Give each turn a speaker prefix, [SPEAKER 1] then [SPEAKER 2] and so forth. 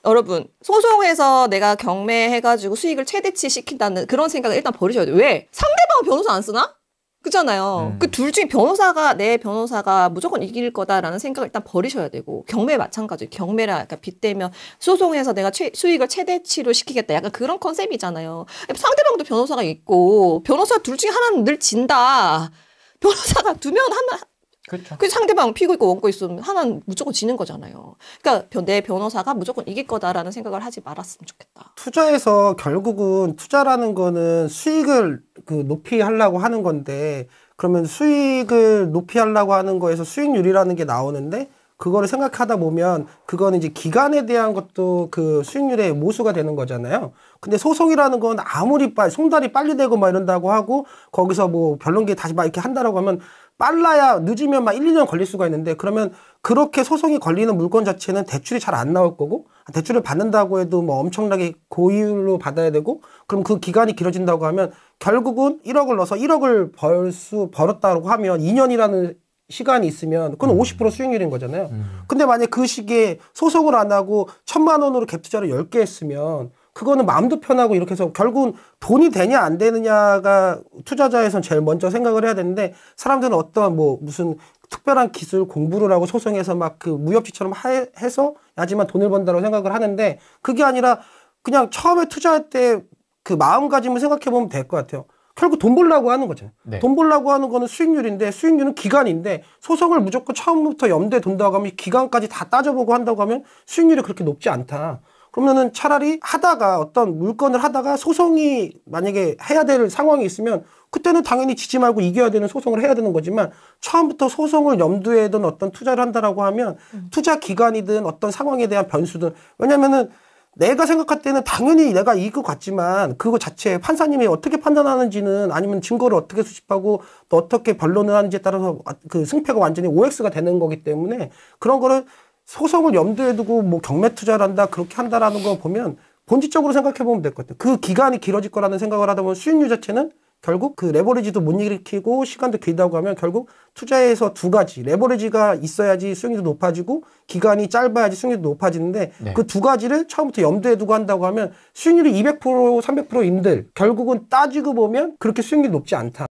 [SPEAKER 1] 여러분, 소송해서 내가 경매해가지고 수익을 최대치 시킨다는 그런 생각을 일단 버리셔야 돼요. 왜? 상대방은 변호사 안 쓰나? 그잖아요. 그 둘 중에 내 변호사가 무조건 이길 거다라는 생각을 일단 버리셔야 되고, 경매 마찬가지예요. 경매라 약간 빗대면 소송해서 내가 수익을 최대치로 시키겠다. 약간 그런 컨셉이잖아요. 상대방도 변호사가 있고, 변호사 둘 중에 하나는 늘 진다. 변호사가 두 명 하면,
[SPEAKER 2] 그렇죠.
[SPEAKER 1] 그 상대방 피고 있고 원고 있으면 하나는 무조건 지는 거잖아요. 그러니까 내 변호사가 무조건 이길 거다라는 생각을 하지 말았으면 좋겠다.
[SPEAKER 3] 투자에서 결국은 투자라는 거는 수익을 높이 하려고 하는 건데, 그러면 수익을 높이 하려고 하는 거에서 수익률이라는 게 나오는데, 그거를 생각하다 보면 그거는 이제 기간에 대한 것도 그 수익률의 모수가 되는 거잖아요. 근데 소송이라는 건 아무리 송달이 빨리 되고 막 이런다고 하고 거기서 뭐 변론기에 다시 막 이렇게 한다라고 하면 빨라야 늦으면 막 1, 2년 걸릴 수가 있는데, 그러면 그렇게 소송이 걸리는 물건 자체는 대출이 잘 안 나올 거고, 대출을 받는다고 해도 뭐 엄청나게 고율로 받아야 되고, 그럼 그 기간이 길어진다고 하면 결국은 1억을 넣어서 1억을 벌었다고 하면 2년이라는 시간이 있으면 그건 50% 수익률인 거잖아요. 근데 만약에 그 시기에 소송을 안 하고 1,000만 원으로 갭 투자를 10개 했으면 그거는 마음도 편하고 이렇게 해서 결국은 돈이 되냐 안 되느냐가 투자자에선 제일 먼저 생각을 해야 되는데, 사람들은 어떤 뭐 무슨 특별한 기술 공부를 하고 소송해서 막 그 무협지처럼 해서 하지만 돈을 번다고 생각을 하는데, 그게 아니라 그냥 처음에 투자할 때 그 마음가짐을 생각해 보면 될 것 같아요. 결국 돈 벌려고 하는 거잖아요.
[SPEAKER 2] 네.
[SPEAKER 3] 돈 벌려고 하는 거는 수익률인데, 수익률은 기간인데, 소송을 무조건 처음부터 염두에 둔다고 하면 기간까지 다 따져보고 한다고 하면 수익률이 그렇게 높지 않다. 그러면은 차라리 하다가 어떤 물건을 하다가 소송이 만약에 해야 될 상황이 있으면 그때는 당연히 지지 말고 이겨야 되는 소송을 해야 되는 거지만, 처음부터 소송을 염두에 둔 어떤 투자를 한다라고 하면 투자 기간이든 어떤 상황에 대한 변수든, 왜냐면은 내가 생각할 때는 당연히 내가 이길 것 같지만 그거 자체 판사님이 어떻게 판단하는지는, 아니면 증거를 어떻게 수집하고 또 어떻게 변론을 하는지에 따라서 그 승패가 완전히 OX가 되는 거기 때문에, 그런 거를 소송을 염두에 두고 뭐 경매 투자를 한다 그렇게 한다라는 거 보면 본질적으로 생각해 보면 될 것 같아요. 그 기간이 길어질 거라는 생각을 하다 보면 수익률 자체는 결국 그 레버리지도 못 일으키고 시간도 길다고 하면 결국 투자에서 두 가지, 레버리지가 있어야지 수익률도 높아지고 기간이 짧아야지 수익률도 높아지는데,
[SPEAKER 2] 네.
[SPEAKER 3] 그 두 가지를 처음부터 염두에 두고 한다고 하면 수익률이 200% 300%인들 결국은 따지고 보면 그렇게 수익률이 높지 않다.